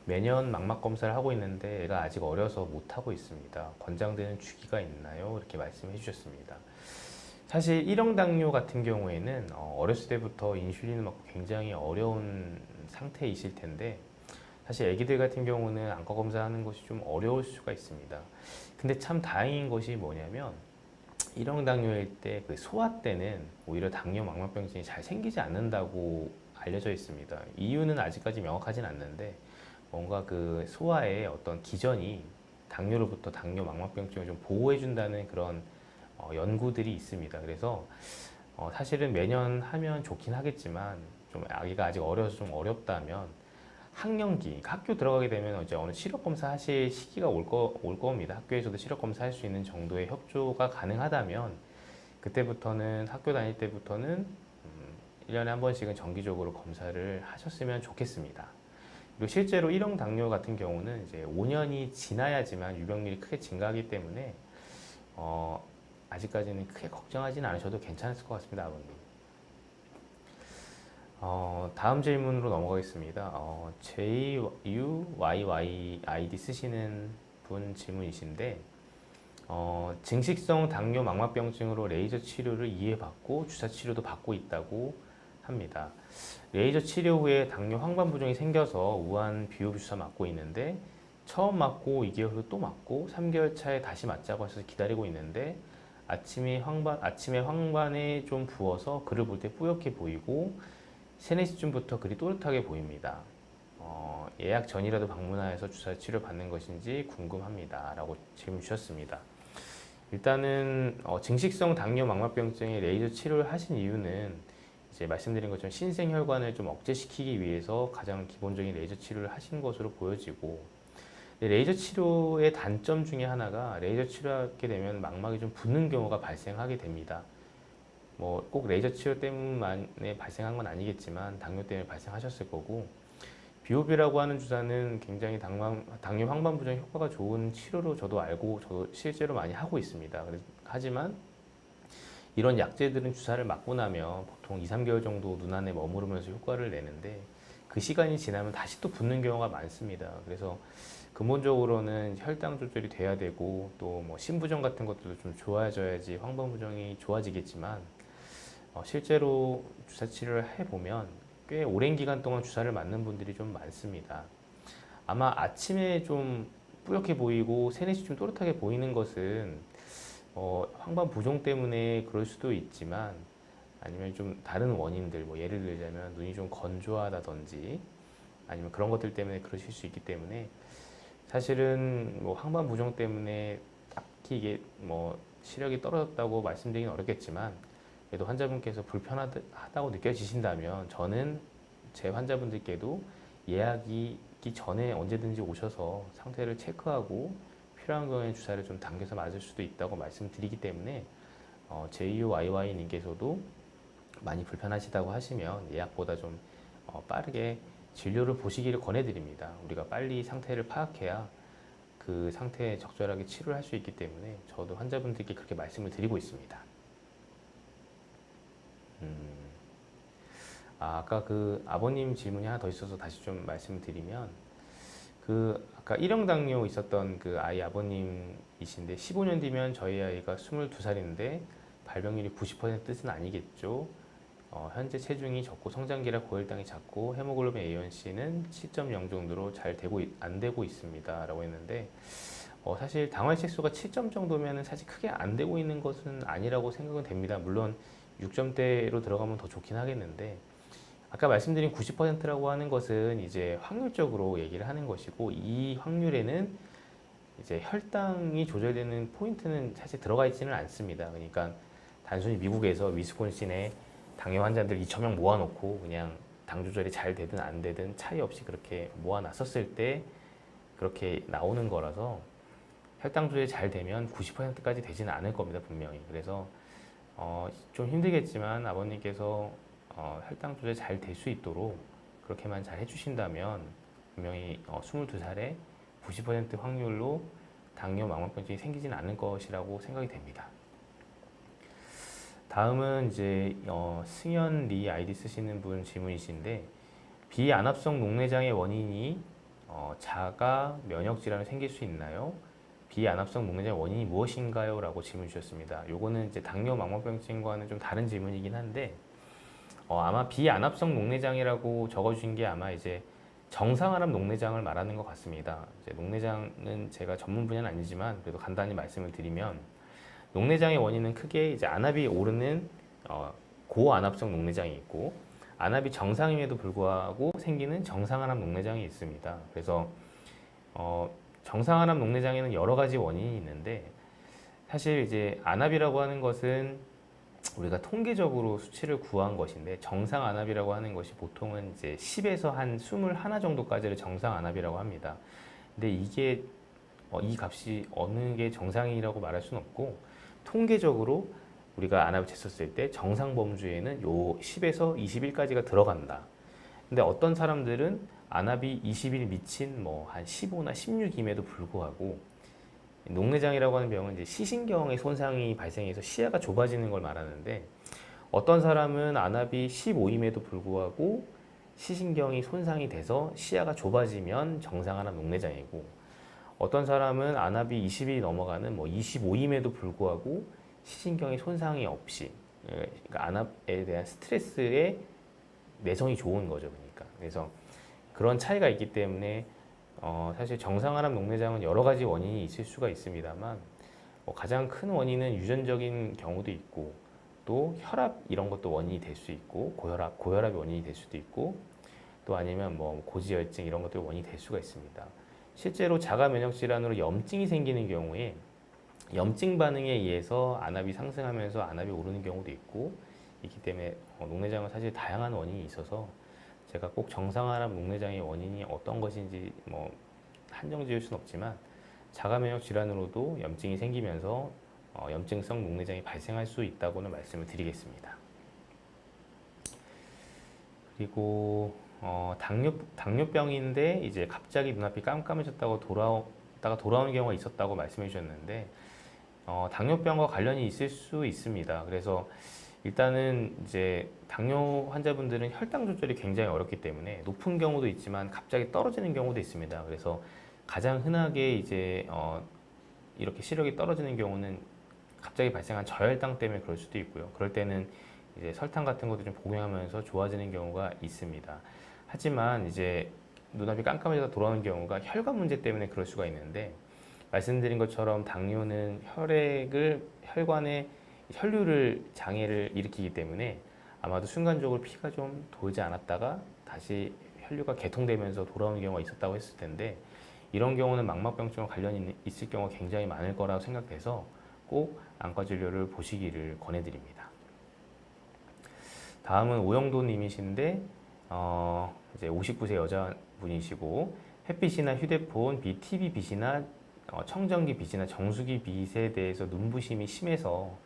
S1: 매년 망막 검사를 하고 있는데 애가 아직 어려서 못 하고 있습니다. 권장되는 주기가 있나요? 이렇게 말씀해 주셨습니다. 사실 1형 당뇨 같은 경우에는 어렸을 때부터 인슐린을 맞고 굉장히 어려운 상태이실 텐데 사실 아기들 같은 경우는 안과 검사하는 것이 좀 어려울 수가 있습니다. 근데 참 다행인 것이 뭐냐면 1형 당뇨일 때 그 소아 때는 오히려 당뇨 망막병증이 잘 생기지 않는다고 알려져 있습니다. 이유는 아직까지 명확하진 않는데 뭔가 그 소아의 어떤 기전이 당뇨로부터 당뇨 망막병증을 좀 보호해준다는 그런 연구들이 있습니다. 그래서 사실은 매년 하면 좋긴 하겠지만 좀 아기가 아직 어려서 좀 어렵다면 학령기, 그러니까 학교 들어가게 되면 이제 어느 시력 검사 하실 시기가 올 겁니다. 학교에서도 시력 검사 할 수 있는 정도의 협조가 가능하다면 그때부터는 학교 다닐 때부터는 1년에 한 번씩은 정기적으로 검사를 하셨으면 좋겠습니다. 그리고 실제로 1형 당뇨 같은 경우는 이제 5년이 지나야지만 유병률이 크게 증가하기 때문에 아직까지는 크게 걱정하지는 않으셔도 괜찮을 것 같습니다, 아버님. 다음 질문으로 넘어가겠습니다. JUYYID 쓰시는 분 질문이신데 증식성 당뇨 망막병증으로 레이저 치료를 2회 받고 주사 치료도 받고 있다고 합니다. 레이저 치료 후에 당뇨 황반 부종이 생겨서 우한 비오비 주사 맞고 있는데 처음 맞고 2개월 후 또 맞고 3개월 차에 다시 맞자고 하셔서 기다리고 있는데 아침에 황반에 좀 부어서 글을 볼 때 뿌옇게 보이고 3, 4시쯤부터 글이 또렷하게 보입니다. 예약 전이라도 방문하여서 주사 치료 받는 것인지 궁금합니다. 라고 질문 주셨습니다. 일단은 증식성 당뇨 망막병증의 레이저 치료를 하신 이유는 이제 말씀드린 것처럼 신생혈관을 좀 억제시키기 위해서 가장 기본적인 레이저 치료를 하신 것으로 보여지고 레이저 치료의 단점 중에 하나가 레이저 치료하게 되면 망막이 좀 붓는 경우가 발생하게 됩니다. 뭐 꼭 레이저 치료 때문에 발생한 건 아니겠지만 당뇨 때문에 발생하셨을 거고 비오비라고 하는 주사는 굉장히 당뇨 황반 부종 효과가 좋은 치료로 저도 실제로 많이 하고 있습니다. 하지만 이런 약제들은 주사를 맞고 나면 보통 2, 3개월 정도 눈 안에 머무르면서 효과를 내는데 그 시간이 지나면 다시 또 붓는 경우가 많습니다. 그래서 근본적으로는 혈당 조절이 돼야 되고 또 뭐 신부종 같은 것들도 좀 좋아져야지 황반 부종이 좋아지겠지만 실제로 주사 치료를 해보면 꽤 오랜 기간 동안 주사를 맞는 분들이 좀 많습니다. 아마 아침에 좀 뿌옇게 보이고 3, 4시쯤 또렷하게 보이는 것은 황반 부종 때문에 그럴 수도 있지만 아니면 좀 다른 원인들, 뭐 예를 들자면 눈이 좀 건조하다든지 아니면 그런 것들 때문에 그러실 수 있기 때문에 사실은 뭐 황반 부종 때문에 딱히 이게 뭐 시력이 떨어졌다고 말씀드리긴 어렵겠지만 그래도 환자분께서 불편하다고 느껴지신다면 저는 제 환자분들께도 예약이 있기 전에 언제든지 오셔서 상태를 체크하고 필요한 경우에 주사를 좀 당겨서 맞을 수도 있다고 말씀드리기 때문에 JUYY님께서도 많이 불편하시다고 하시면 예약보다 좀 빠르게 진료를 보시기를 권해드립니다. 우리가 빨리 상태를 파악해야 그 상태에 적절하게 치료를 할 수 있기 때문에 저도 환자분들께 그렇게 말씀을 드리고 있습니다. 아까 그 아버님 질문이 하나 더 있어서 다시 좀 말씀을 드리면 그 아까 1형 당뇨 있었던 그 아이 아버님이신데 15년 뒤면 저희 아이가 22살인데 발병률이 90%는 아니겠죠. 현재 체중이 적고 성장기라 고혈당이 작고 헤모글로빈 A1C는 7.0 정도로 안 되고 있습니다. 라고 했는데 사실 당화혈색소가 7점 정도면 사실 크게 안 되고 있는 것은 아니라고 생각은 됩니다. 물론 6점대로 들어가면 더 좋긴 하겠는데 아까 말씀드린 90%라고 하는 것은 이제 확률적으로 얘기를 하는 것이고 이 확률에는 이제 혈당이 조절되는 포인트는 사실 들어가 있지는 않습니다. 그러니까 단순히 미국에서 위스콘신에 당뇨 환자들 2,000명 모아놓고 그냥 당 조절이 잘 되든 안 되든 차이 없이 그렇게 모아놨었을 때 그렇게 나오는 거라서 혈당 조절이 잘 되면 90%까지 되지는 않을 겁니다, 분명히. 그래서 좀 힘들겠지만 아버님께서 혈당 조절 잘 될 수 있도록 그렇게만 잘 해주신다면 분명히 22살에 90% 확률로 당뇨 망막병증이 생기지는 않을 것이라고 생각이 됩니다. 다음은 이제 승현 리 아이디 쓰시는 분 질문이신데 비안압성 녹내장의 원인이 자가 면역 질환이 생길 수 있나요? 비안압성 녹내장의 원인이 무엇인가요? 라고 질문 주셨습니다. 요거는 이제 당뇨 망막병증과는 좀 다른 질문이긴 한데 아마 비안압성 녹내장이라고 적어주신 게 아마 이제 정상안압 녹내장을 말하는 것 같습니다. 이제 녹내장은 제가 전문 분야는 아니지만 그래도 간단히 말씀을 드리면 녹내장의 원인은 크게 이제 안압이 오르는 고안압성 녹내장이 있고 안압이 정상임에도 불구하고 생기는 정상안압 녹내장이 있습니다. 그래서 정상안압 녹내장에는 여러 가지 원인이 있는데 사실 이제 안압이라고 하는 것은 우리가 통계적으로 수치를 구한 것인데 정상 안압이라고 하는 것이 보통은 이제 10에서 한 21 정도까지를 정상 안압이라고 합니다. 근데 이게 이 값이 어느 게 정상이라고 말할 수는 없고 통계적으로 우리가 안압을 쟀었을 때 정상 범주에는 요 10에서 21까지가 들어간다. 근데 어떤 사람들은 안압이 20일 미친 뭐 한 15나 16임에도 불구하고 녹내장이라고 하는 병은 이제 시신경의 손상이 발생해서 시야가 좁아지는 걸 말하는데 어떤 사람은 안압이 15임에도 불구하고 시신경이 손상이 돼서 시야가 좁아지면 정상안압 녹내장이고 어떤 사람은 안압이 20일이 넘어가는 뭐 25임에도 불구하고 시신경의 손상이 없이 그러니까 안압에 대한 스트레스에 내성이 좋은 거죠. 그래서 그런 차이가 있기 때문에 사실 정상안압 녹내장은 여러 가지 원인이 있을 수가 있습니다만 가장 큰 원인은 유전적인 경우도 있고 또 혈압 이런 것도 원인이 될 수 있고 고혈압이 원인이 될 수도 있고 또 아니면 뭐 고지혈증 이런 것도 원인이 될 수가 있습니다. 실제로 자가 면역 질환으로 염증이 생기는 경우에 염증 반응에 의해서 안압이 상승하면서 안압이 오르는 경우도 있고 있기 때문에 녹내장은 사실 다양한 원인이 있어서 제가 꼭 정상안압 녹내장의 원인이 어떤 것인지 뭐 한정 지을 수는 없지만 자가 면역 질환으로도 염증이 생기면서 염증성 녹내장이 발생할 수 있다고는 말씀을 드리겠습니다. 그리고 당뇨병인데 이제 갑자기 눈앞이 깜깜해졌다가 돌아오는 경우가 있었다고 말씀해 주셨는데 당뇨병과 관련이 있을 수 있습니다. 그래서 일단은 이제 당뇨 환자분들은 혈당 조절이 굉장히 어렵기 때문에 높은 경우도 있지만 갑자기 떨어지는 경우도 있습니다. 그래서 가장 흔하게 이제 이렇게 시력이 떨어지는 경우는 갑자기 발생한 저혈당 때문에 그럴 수도 있고요. 그럴 때는 이제 설탕 같은 것도 좀 복용하면서 좋아지는 경우가 있습니다. 하지만 이제 눈앞이 깜깜해져서 돌아오는 경우가 혈관 문제 때문에 그럴 수가 있는데 말씀드린 것처럼 당뇨는 혈관에 혈류를 장애를 일으키기 때문에 아마도 순간적으로 피가 좀 돌지 않았다가 다시 혈류가 개통되면서 돌아오는 경우가 있었다고 했을 텐데 이런 경우는 망막병증과 관련이 있을 경우가 굉장히 많을 거라고 생각돼서 꼭 안과 진료를 보시기를 권해드립니다. 다음은 오영도 님이신데 이제 59세 여자분이시고 햇빛이나 휴대폰, TV 빛이나 청정기 빛이나 정수기 빛에 대해서 눈부심이 심해서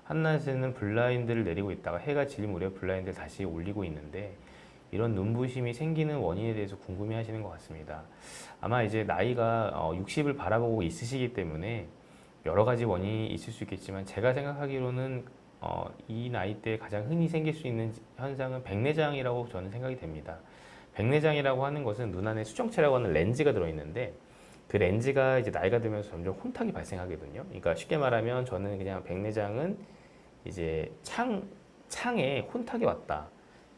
S1: 한낮에는 블라인드를 내리고 있다가 해가 질 무렵 블라인드를 다시 올리고 있는데 이런 눈부심이 생기는 원인에 대해서 궁금해 하시는 것 같습니다. 아마 이제 나이가 60을 바라보고 있으시기 때문에 여러 가지 원인이 있을 수 있겠지만 제가 생각하기로는 이 나이대에 가장 흔히 생길 수 있는 현상은 백내장이라고 저는 생각이 됩니다. 백내장이라고 하는 것은 눈 안에 수정체라고 하는 렌즈가 들어있는데 그 렌즈가 이제 나이가 들면서 점점 혼탁이 발생하거든요. 그러니까 쉽게 말하면 저는 그냥 백내장은 이제 창에 혼탁이 왔다.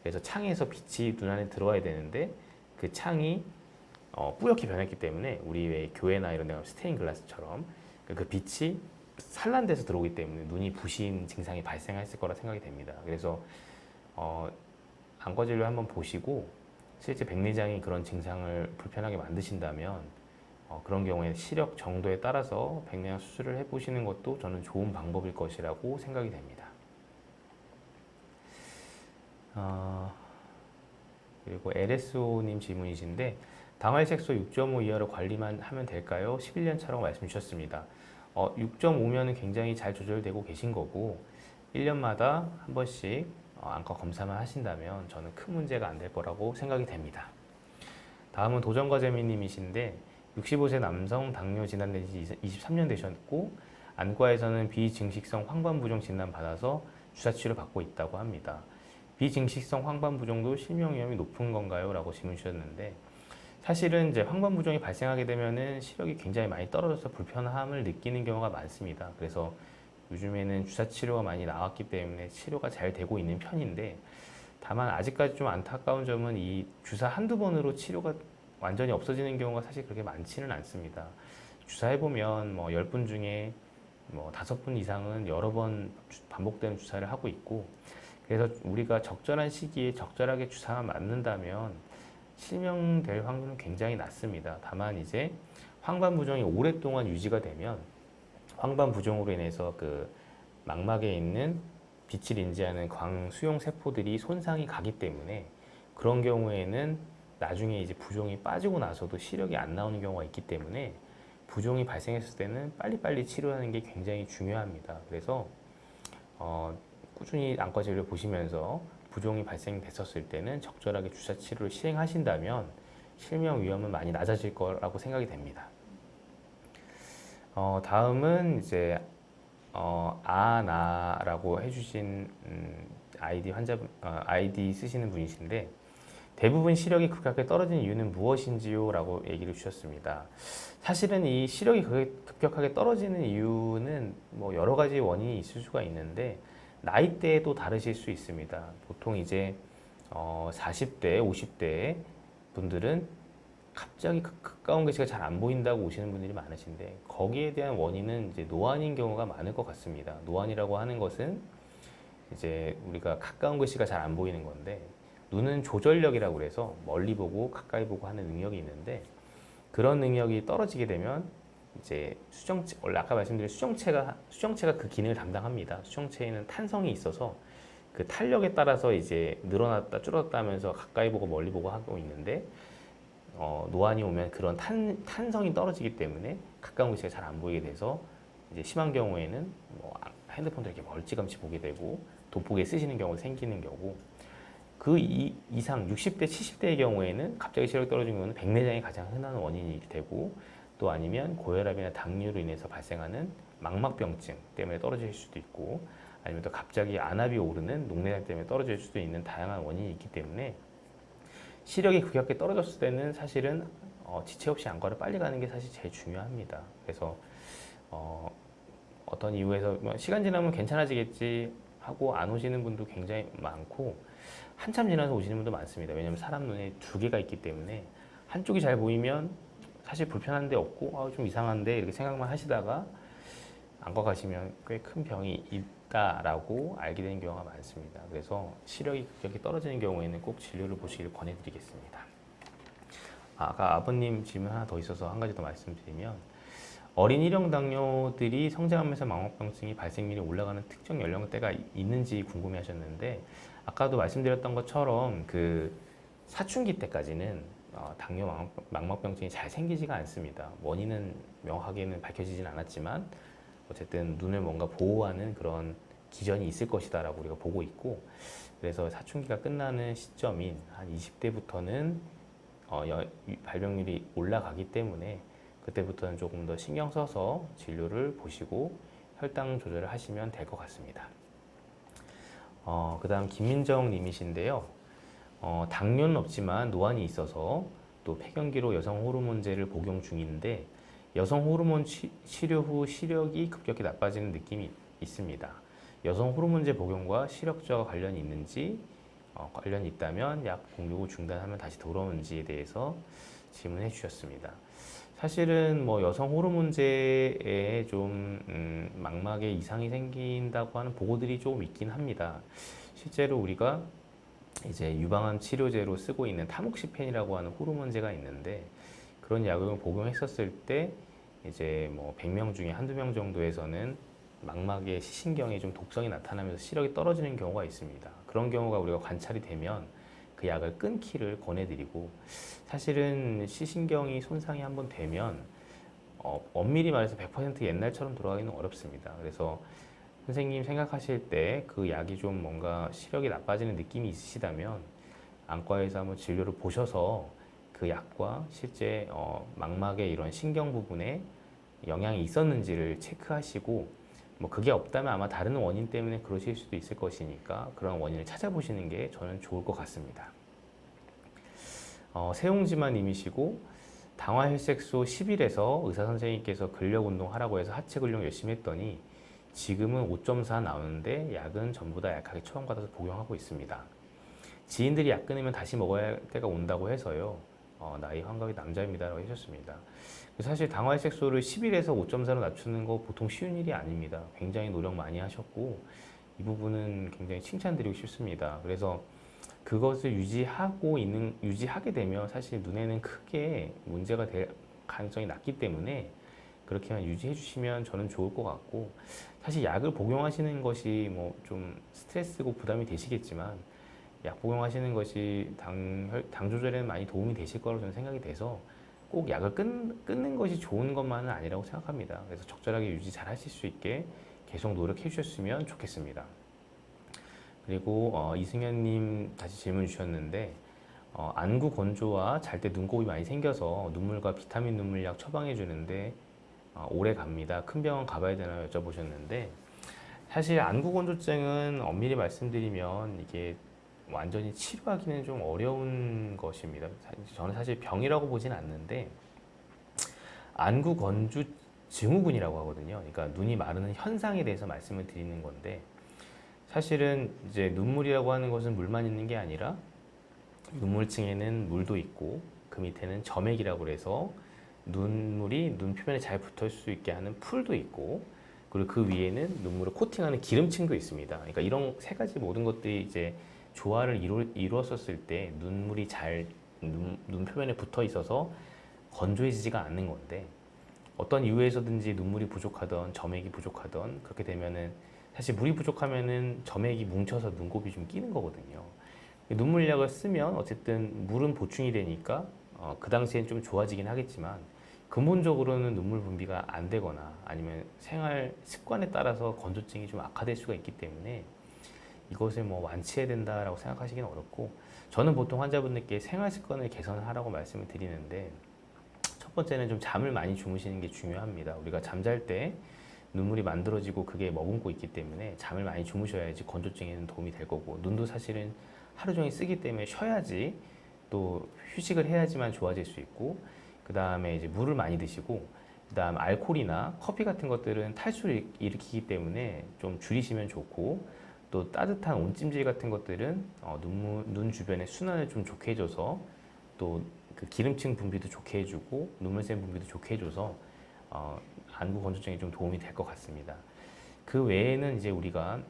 S1: 그래서 창에서 빛이 눈 안에 들어와야 되는데 그 창이 뿌옇게 변했기 때문에 우리 왜 교회나 이런 데 가면 스테인 글라스처럼 그 빛이 산란돼서 들어오기 때문에 눈이 부신 증상이 발생했을 거라 생각이 됩니다. 그래서 안과 진료 한번 보시고 실제 백내장이 그런 증상을 불편하게 만드신다면 그런 경우에 시력 정도에 따라서 백내장 수술을 해보시는 것도 저는 좋은 방법일 것이라고 생각이 됩니다. 그리고 LSO님 질문이신데 당활색소 6.5 이하로 관리만 하면 될까요? 11년 차라고 말씀 주셨습니다. 6.5면은 굉장히 잘 조절되고 계신 거고 1년마다 한 번씩 안과 검사만 하신다면 저는 큰 문제가 안 될 거라고 생각이 됩니다. 다음은 도전과재미님이신데 65세 남성 당뇨 진단된 지 23년 되셨고 안과에서는 비증식성 황반부종 진단 받아서 주사치료 받고 있다고 합니다. 비증식성 황반부종도 실명 위험이 높은 건가요? 라고 질문 주셨는데 사실은 이제 황반 부종이 발생하게 되면은 시력이 굉장히 많이 떨어져서 불편함을 느끼는 경우가 많습니다. 그래서 요즘에는 주사 치료가 많이 나왔기 때문에 치료가 잘 되고 있는 편인데, 다만 아직까지 좀 안타까운 점은 이 주사 한두 번으로 치료가 완전히 없어지는 경우가 사실 그렇게 많지는 않습니다. 주사해보면 뭐 10분 중에 뭐 5분 이상은 여러 번 반복되는 주사를 하고 있고, 그래서 우리가 적절한 시기에 적절하게 주사만 맞는다면 실명될 확률은 굉장히 낮습니다. 다만 이제 황반 부종이 오랫동안 유지가 되면 황반 부종으로 인해서 그 망막에 있는 빛을 인지하는 광수용 세포들이 손상이 가기 때문에, 그런 경우에는 나중에 이제 부종이 빠지고 나서도 시력이 안 나오는 경우가 있기 때문에 부종이 발생했을 때는 빨리빨리 치료하는 게 굉장히 중요합니다. 그래서 꾸준히 안과 진료 보시면서 부종이 발생됐었을 때는 적절하게 주사 치료를 시행하신다면 실명 위험은 많이 낮아질 거라고 생각이 됩니다. 다음은 이제 아나라고 해주신 아이디 쓰시는 분이신데, 대부분 시력이 급격하게 떨어진 이유는 무엇인지요? 라고 얘기를 주셨습니다. 사실은 이 시력이 급격하게 떨어지는 이유는 뭐 여러 가지 원인이 있을 수가 있는데, 나이대도 다르실 수 있습니다. 보통 이제 40대, 50대 분들은 갑자기 가까운 글씨가 잘 안 보인다고 오시는 분들이 많으신데, 거기에 대한 원인은 이제 노안인 경우가 많을 것 같습니다. 노안이라고 하는 것은 이제 우리가 가까운 글씨가 잘 안 보이는 건데, 눈은 조절력이라고 그래서 멀리 보고 가까이 보고 하는 능력이 있는데, 그런 능력이 떨어지게 되면 이제 원래 아까 말씀드린 수정체가 그 기능을 담당합니다. 수정체에는 탄성이 있어서 그 탄력에 따라서 이제 늘어났다 줄었다 하면서 가까이 보고 멀리 보고 하고 있는데, 노안이 오면 그런 탄성이 떨어지기 때문에 가까운 글씨가 잘 안 보이게 돼서 이제 심한 경우에는 뭐 핸드폰도 이렇게 멀찌감치 보게 되고 돋보기에 쓰시는 경우가 생기는 경우, 그 이상 60대, 70대의 경우에는 갑자기 시력이 떨어지는 경우는 백내장이 가장 흔한 원인이 되고, 또 아니면 고혈압이나 당뇨로 인해서 발생하는 망막병증 때문에 떨어질 수도 있고, 아니면 또 갑자기 안압이 오르는 녹내장 때문에 떨어질 수도 있는 다양한 원인이 있기 때문에, 시력이 급격하게 떨어졌을 때는 사실은 지체 없이 안과를 빨리 가는 게 사실 제일 중요합니다. 그래서 어떤 이유에서 시간 지나면 괜찮아지겠지 하고 안 오시는 분도 굉장히 많고, 한참 지나서 오시는 분도 많습니다. 왜냐하면 사람 눈에 두 개가 있기 때문에 한쪽이 잘 보이면 사실 불편한 데 없고 좀 이상한데 이렇게 생각만 하시다가 안과 가시면 꽤 큰 병이 있다라고 알게 되는 경우가 많습니다. 그래서 시력이 급격히 떨어지는 경우에는 꼭 진료를 보시길 권해드리겠습니다. 아까 아버님 질문 하나 더 있어서 한 가지 더 말씀드리면, 어린 일형 당뇨들이 성장하면서 망막병증이 발생률이 올라가는 특정 연령대가 있는지 궁금해하셨는데, 아까도 말씀드렸던 것처럼 그 사춘기 때까지는 당뇨 망막병증이 잘 생기지가 않습니다. 원인은 명확하게는 밝혀지진 않았지만 어쨌든 눈을 뭔가 보호하는 그런 기전이 있을 것이다라고 우리가 보고 있고, 그래서 사춘기가 끝나는 시점인 한 20대부터는 발병률이 올라가기 때문에 그때부터는 조금 더 신경 써서 진료를 보시고 혈당 조절을 하시면 될 것 같습니다. 그 다음 김민정 님이신데요. 당뇨는 없지만 노안이 있어서 또 폐경기로 여성 호르몬제를 복용 중인데, 여성 호르몬 치료 후 시력이 급격히 나빠지는 느낌이 있습니다. 여성 호르몬제 복용과 시력 저하 관련이 있는지, 관련이 있다면 약 복용 후 중단하면 다시 돌아오는지에 대해서 질문해 주셨습니다. 사실은 뭐 여성 호르몬제에 좀 망막에 이상이 생긴다고 하는 보고들이 조금 있긴 합니다. 실제로 우리가 이제 유방암 치료제로 쓰고 있는 타목시펜이라고 하는 호르몬제가 있는데, 그런 약을 복용했었을 때 이제 뭐 100명 중에 한두 명 정도에서는 망막의 시신경에 좀 독성이 나타나면서 시력이 떨어지는 경우가 있습니다. 그런 경우가 우리가 관찰이 되면 그 약을 끊기를 권해드리고, 사실은 시신경이 손상이 한번 되면 엄밀히 말해서 100% 옛날처럼 돌아가기는 어렵습니다. 그래서 선생님 생각하실 때 그 약이 좀 뭔가 시력이 나빠지는 느낌이 있으시다면 안과에서 한번 진료를 보셔서 그 약과 실제 망막의 이런 신경 부분에 영향이 있었는지를 체크하시고, 뭐 그게 없다면 아마 다른 원인 때문에 그러실 수도 있을 것이니까 그런 원인을 찾아보시는 게 저는 좋을 것 같습니다. 세홍지마님이시고 당화혈색소 10일에서 의사 선생님께서 근력 운동하라고 해서 하체 근력 열심히 했더니 지금은 5.4 나오는데 약은 전부 다 약하게 처방받아서 복용하고 있습니다. 지인들이 약 끊으면 다시 먹어야 할 때가 온다고 해서요. 나이 환갑의 남자입니다라고 하셨습니다. 사실 당화혈색소를 10일에서 5.4로 낮추는 거 보통 쉬운 일이 아닙니다. 굉장히 노력 많이 하셨고 이 부분은 굉장히 칭찬드리고 싶습니다. 그래서 그것을 유지하게 되면 사실 눈에는 크게 문제가 될 가능성이 낮기 때문에 그렇게만 유지해 주시면 저는 좋을 것 같고, 사실 약을 복용하시는 것이 뭐 좀 스트레스고 부담이 되시겠지만 약 복용하시는 것이 당 조절에는 많이 도움이 되실 거라고 저는 생각이 돼서 꼭 약을 끊는 것이 좋은 것만은 아니라고 생각합니다. 그래서 적절하게 유지 잘 하실 수 있게 계속 노력해 주셨으면 좋겠습니다. 그리고 이승현님 다시 질문 주셨는데, 안구 건조와 잘 때 눈곱이 많이 생겨서 눈물과 비타민 눈물약 처방해 주는데 오래 갑니다. 큰 병원 가봐야 되나요? 여쭤보셨는데, 사실 안구 건조증은 엄밀히 말씀드리면 이게 완전히 치료하기는 좀 어려운 것입니다. 저는 사실 병이라고 보진 않는데 안구 건조 증후군이라고 하거든요. 그러니까 눈이 마르는 현상에 대해서 말씀을 드리는 건데, 사실은 이제 눈물이라고 하는 것은 물만 있는 게 아니라 눈물층에는 물도 있고 그 밑에는 점액이라고 해서 눈물이 눈 표면에 잘 붙을 수 있게 하는 풀도 있고, 그리고 그 위에는 눈물을 코팅하는 기름층도 있습니다. 그러니까 이런 세 가지 모든 것들이 이제 조화를 이루었을 때 눈물이 잘 눈 표면에 붙어 있어서 건조해지지가 않는 건데, 어떤 이유에서든지 눈물이 부족하던 점액이 부족하던 그렇게 되면은 사실 물이 부족하면은 점액이 뭉쳐서 눈곱이 좀 끼는 거거든요. 눈물약을 쓰면 어쨌든 물은 보충이 되니까 그 당시엔 좀 좋아지긴 하겠지만 근본적으로는 눈물 분비가 안 되거나 아니면 생활 습관에 따라서 건조증이 좀 악화될 수가 있기 때문에 이것을 뭐 완치해야 된다라고 생각하시기는 어렵고, 저는 보통 환자분들께 생활 습관을 개선하라고 말씀을 드리는데, 첫 번째는 좀 잠을 많이 주무시는 게 중요합니다. 우리가 잠잘 때 눈물이 만들어지고 그게 머금고 있기 때문에 잠을 많이 주무셔야지 건조증에는 도움이 될 거고, 눈도 사실은 하루 종일 쓰기 때문에 쉬어야지 또 휴식을 해야지만 좋아질 수 있고, 그 다음에 이제 물을 많이 드시고, 그 다음 알코올이나 커피 같은 것들은 탈수를 일으키기 때문에 좀 줄이시면 좋고, 또 따뜻한 온찜질 같은 것들은 눈 주변의 순환을 좀 좋게 해줘서 또 그 기름층 분비도 좋게 해주고 눈물샘 분비도 좋게 해줘서 안구 건조증에 좀 도움이 될 것 같습니다. 그 외에는 이제 우리가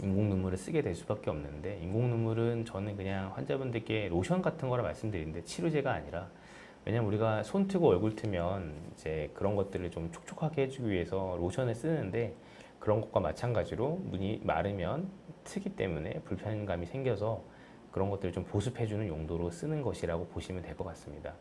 S1: 인공 눈물을 쓰게 될 수밖에 없는데, 인공 눈물은 저는 그냥 환자분들께 로션 같은 거라 말씀드리는데 치료제가 아니라, 왜냐면 우리가 손 트고 얼굴 트면 이제 그런 것들을 좀 촉촉하게 해주기 위해서 로션을 쓰는데, 그런 것과 마찬가지로 눈이 마르면 트기 때문에 불편감이 생겨서 그런 것들을 좀 보습해주는 용도로 쓰는 것이라고 보시면 될 것 같습니다.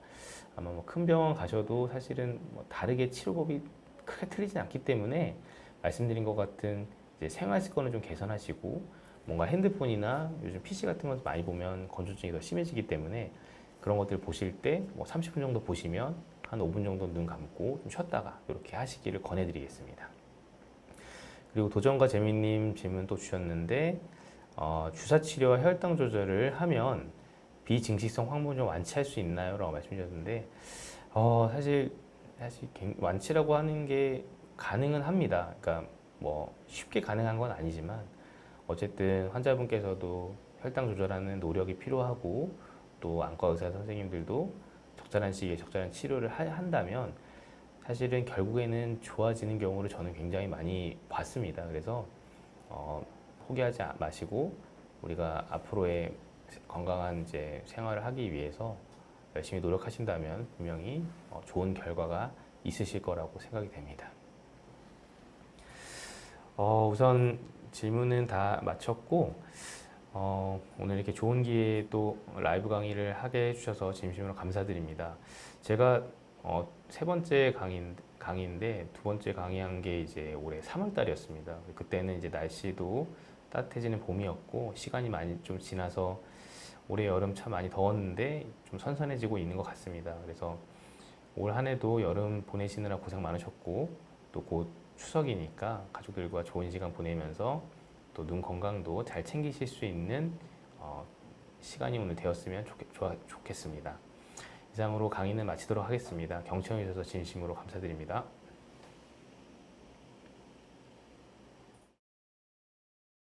S1: 아마 뭐 큰 병원 가셔도 사실은 뭐 다르게 치료법이 크게 틀리진 않기 때문에 말씀드린 것 같은 이제 생활 습관을 좀 개선하시고, 뭔가 핸드폰이나 요즘 PC 같은 거 많이 보면 건조증이 더 심해지기 때문에 그런 것들 보실 때 뭐 30분 정도 보시면 한 5분 정도 눈 감고 좀 쉬었다가 이렇게 하시기를 권해드리겠습니다. 그리고 도전과 재민님 질문 또 주셨는데, 주사 치료와 혈당 조절을 하면 비증식성 황본을 완치할 수 있나요? 라고 말씀 주셨는데, 사실 완치라고 하는 게 가능은 합니다. 그러니까 뭐 쉽게 가능한 건 아니지만 어쨌든 환자분께서도 혈당 조절하는 노력이 필요하고 또 안과 의사 선생님들도 적절한 시기에 적절한 치료를 한다면 사실은 결국에는 좋아지는 경우를 저는 굉장히 많이 봤습니다. 그래서 포기하지 마시고 우리가 앞으로의 건강한 이제 생활을 하기 위해서 열심히 노력하신다면 분명히 좋은 결과가 있으실 거라고 생각이 됩니다. 우선 질문은 다 마쳤고, 오늘 이렇게 좋은 기회에 또 라이브 강의를 하게 해주셔서 진심으로 감사드립니다. 제가 세 번째 강의인데 두 번째 강의한 게 이제 올해 3월 달이었습니다. 그때는 이제 날씨도 따뜻해지는 봄이었고 시간이 많이 좀 지나서 올해 여름 참 많이 더웠는데 좀 선선해지고 있는 것 같습니다. 그래서 올 한 해도 여름 보내시느라 고생 많으셨고 또 곧 추석이니까 가족들과 좋은 시간 보내면서 또 눈 건강도 잘 챙기실 수 있는 시간이 오늘 되었으면 좋겠습니다. 이상으로 강의는 마치도록 하겠습니다. 경청해 주셔서 진심으로 감사드립니다.